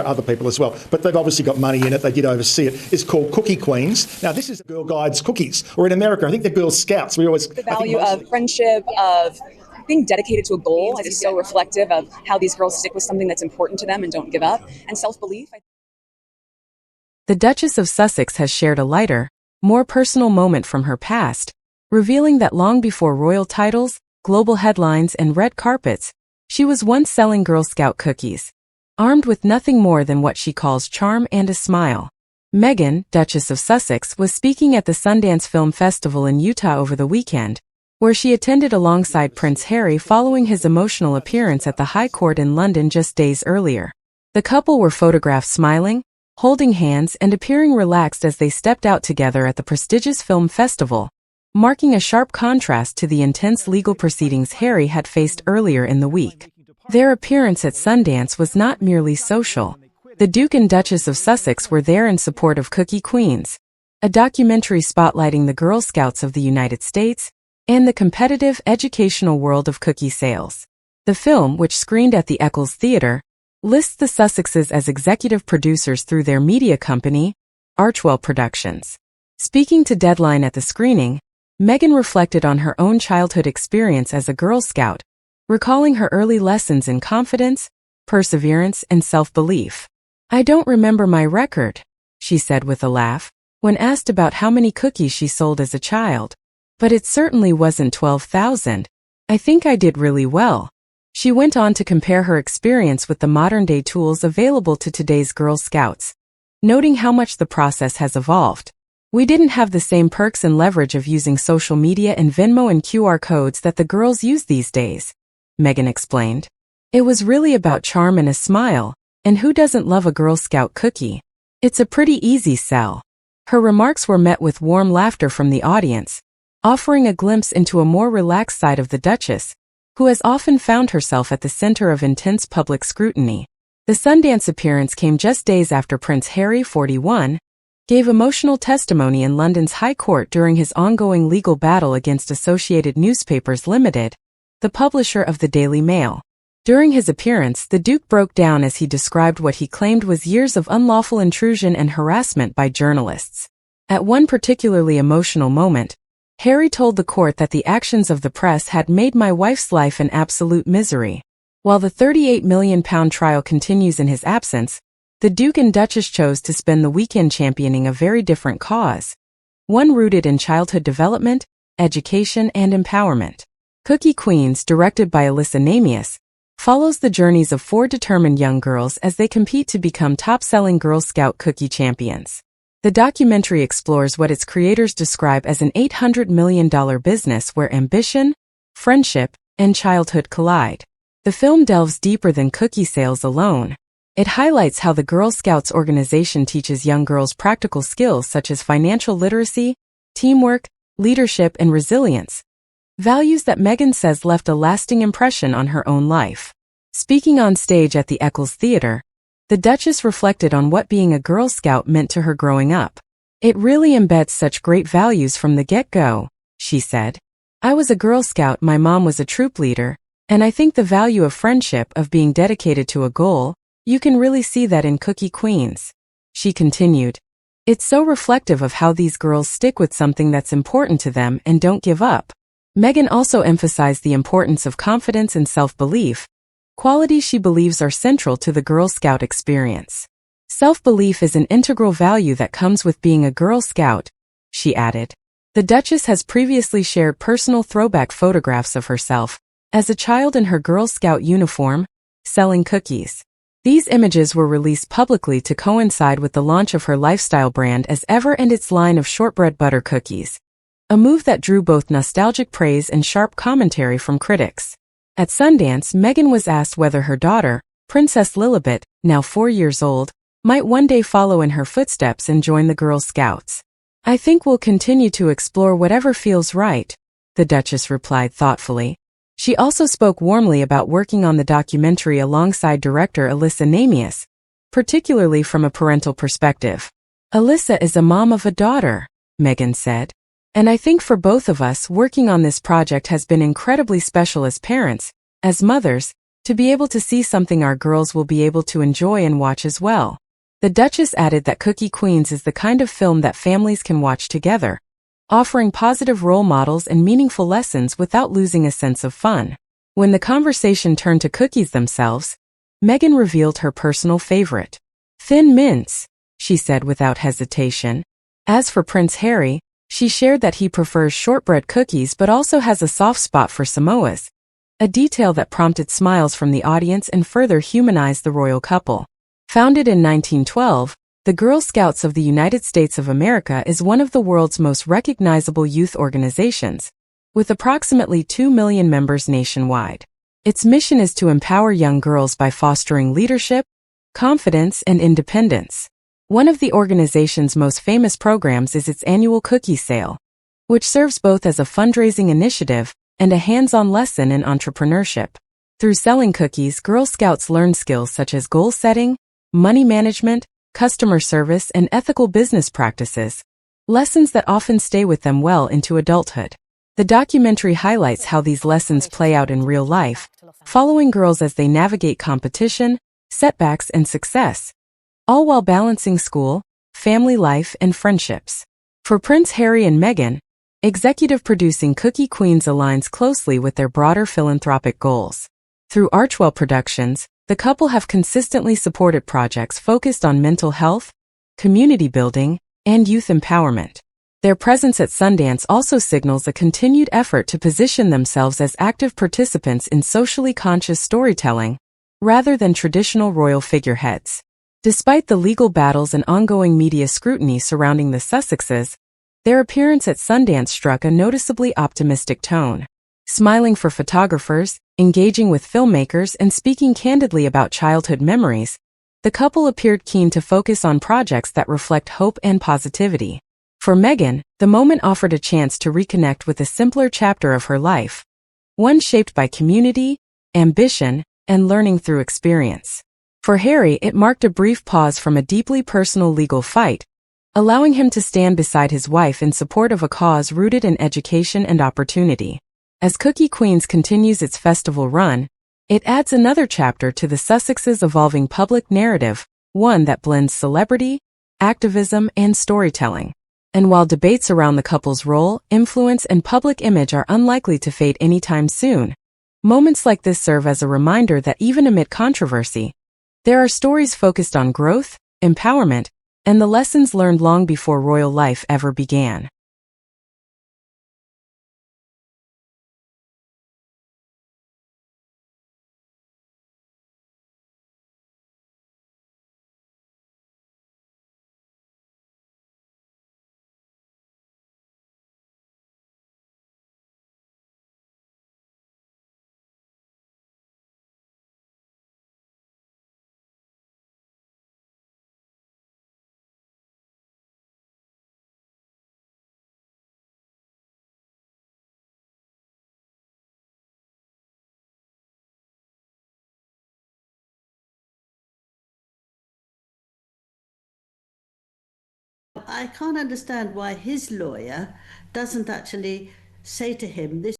other people as well, but they've obviously got money in it. They did oversee it. It's called Cookie Queens. Now, this is Girl Guides Cookies, or in America, I think they're Girl Scouts. We always the value of friendship, of being dedicated to a goal. It is so reflective of how these girls stick with something that's important to them and don't give up, and self-belief. The Duchess of Sussex has shared a lighter, more personal moment from her past, revealing that long before royal titles, global headlines, and red carpets, she was once selling Girl Scout cookies, armed with nothing more than what she calls charm and a smile. Meghan, Duchess of Sussex, was speaking at the Sundance Film Festival in Utah over the weekend, where she attended alongside Prince Harry following his emotional appearance at the High Court in London just days earlier. The couple were photographed smiling, holding hands, and appearing relaxed as they stepped out together at the prestigious film festival, marking a sharp contrast to the intense legal proceedings Harry had faced earlier in the week. Their appearance at Sundance was not merely social. The Duke and Duchess of Sussex were there in support of Cookie Queens, a documentary spotlighting the Girl Scouts of the United States and the competitive educational world of cookie sales. The film, which screened at the Eccles Theatre, lists the Sussexes as executive producers through their media company, Archewell Productions. Speaking to Deadline at the screening, Meghan reflected on her own childhood experience as a Girl Scout, recalling her early lessons in confidence, perseverance, and self-belief. "I don't remember my record," she said with a laugh, when asked about how many cookies she sold as a child. "But it certainly wasn't 12,000. I think I did really well." She went on to compare her experience with the modern-day tools available to today's Girl Scouts, noting how much the process has evolved. "We didn't have the same perks and leverage of using social media and Venmo and QR codes that the girls use these days," Meghan explained. "It was really about charm and a smile, and who doesn't love a Girl Scout cookie? It's a pretty easy sell." Her remarks were met with warm laughter from the audience, offering a glimpse into a more relaxed side of the Duchess, who has often found herself at the center of intense public scrutiny. The Sundance appearance came just days after Prince Harry, 41, gave emotional testimony in London's High Court during his ongoing legal battle against Associated Newspapers Limited, the publisher of the Daily Mail. During his appearance, the Duke broke down as he described what he claimed was years of unlawful intrusion and harassment by journalists. At one particularly emotional moment, Harry told the court that the actions of the press had made my wife's life an absolute misery. While the £38 million trial continues in his absence, the Duke and Duchess chose to spend the weekend championing a very different cause, one rooted in childhood development, education, and empowerment. Cookie Queens, directed by Alyssa Namias, follows the journeys of 4 determined young girls as they compete to become top-selling Girl Scout cookie champions. The documentary explores what its creators describe as an $800 million business where ambition, friendship, and childhood collide. The film delves deeper than cookie sales alone. It highlights how the Girl Scouts organization teaches young girls practical skills such as financial literacy, teamwork, leadership, and resilience, values that Meghan says left a lasting impression on her own life. Speaking on stage at the Eccles Theatre, the Duchess reflected on what being a Girl Scout meant to her growing up. "It really embeds such great values from the get-go," she said. "I was a Girl Scout, my mom was a troop leader, and I think the value of friendship, of being dedicated to a goal, you can really see that in Cookie Queens." She continued, "It's so reflective of how these girls stick with something that's important to them and don't give up." Meghan also emphasized the importance of confidence and self-belief, qualities she believes are central to the Girl Scout experience. "Self-belief is an integral value that comes with being a Girl Scout," she added. The Duchess has previously shared personal throwback photographs of herself as a child in her Girl Scout uniform, selling cookies. These images were released publicly to coincide with the launch of her lifestyle brand as Ever and its line of shortbread butter cookies, a move that drew both nostalgic praise and sharp commentary from critics. At Sundance, Meghan was asked whether her daughter, Princess Lilibet, now 4 years old, might one day follow in her footsteps and join the Girl Scouts. "I think we'll continue to explore whatever feels right," the Duchess replied thoughtfully. She also spoke warmly about working on the documentary alongside director Alyssa Namias, particularly from a parental perspective. "Alyssa is a mom of a daughter," Meghan said. "And I think for both of us, working on this project has been incredibly special as parents, as mothers, to be able to see something our girls will be able to enjoy and watch as well. The Duchess added that Cookie Queens is the kind of film that families can watch together, offering positive role models and meaningful lessons without losing a sense of fun. When the conversation turned to cookies themselves, Meghan revealed her personal favorite. Thin Mints, she said without hesitation. As for Prince Harry, she shared that he prefers shortbread cookies but also has a soft spot for Samoas, a detail that prompted smiles from the audience and further humanized the royal couple. Founded in 1912, the Girl Scouts of the United States of America is one of the world's most recognizable youth organizations, with approximately 2 million members nationwide. Its mission is to empower young girls by fostering leadership, confidence, and independence. One of the organization's most famous programs is its annual cookie sale, which serves both as a fundraising initiative and a hands-on lesson in entrepreneurship. Through selling cookies, Girl Scouts learn skills such as goal setting, money management, customer service, and ethical business practices, lessons that often stay with them well into adulthood. The documentary highlights how these lessons play out in real life, following girls as they navigate competition, setbacks, and success, all while balancing school, family life, and friendships. For Prince Harry and Meghan, executive producing Cookie Queens aligns closely with their broader philanthropic goals. Through Archewell Productions, the couple have consistently supported projects focused on mental health, community building, and youth empowerment. Their presence at Sundance also signals a continued effort to position themselves as active participants in socially conscious storytelling, rather than traditional royal figureheads. Despite the legal battles and ongoing media scrutiny surrounding the Sussexes, their appearance at Sundance struck a noticeably optimistic tone. Smiling for photographers, engaging with filmmakers, and speaking candidly about childhood memories, the couple appeared keen to focus on projects that reflect hope and positivity. For Meghan, the moment offered a chance to reconnect with a simpler chapter of her life, one shaped by community, ambition, and learning through experience. For Harry, it marked a brief pause from a deeply personal legal fight, allowing him to stand beside his wife in support of a cause rooted in education and opportunity. As Cookie Queens continues its festival run, it adds another chapter to the Sussexes' evolving public narrative, one that blends celebrity, activism, and storytelling. And while debates around the couple's role, influence, and public image are unlikely to fade anytime soon, moments like this serve as a reminder that even amid controversy, there are stories focused on growth, empowerment, and the lessons learned long before royal life ever began. I can't understand why his lawyer doesn't actually say to him, this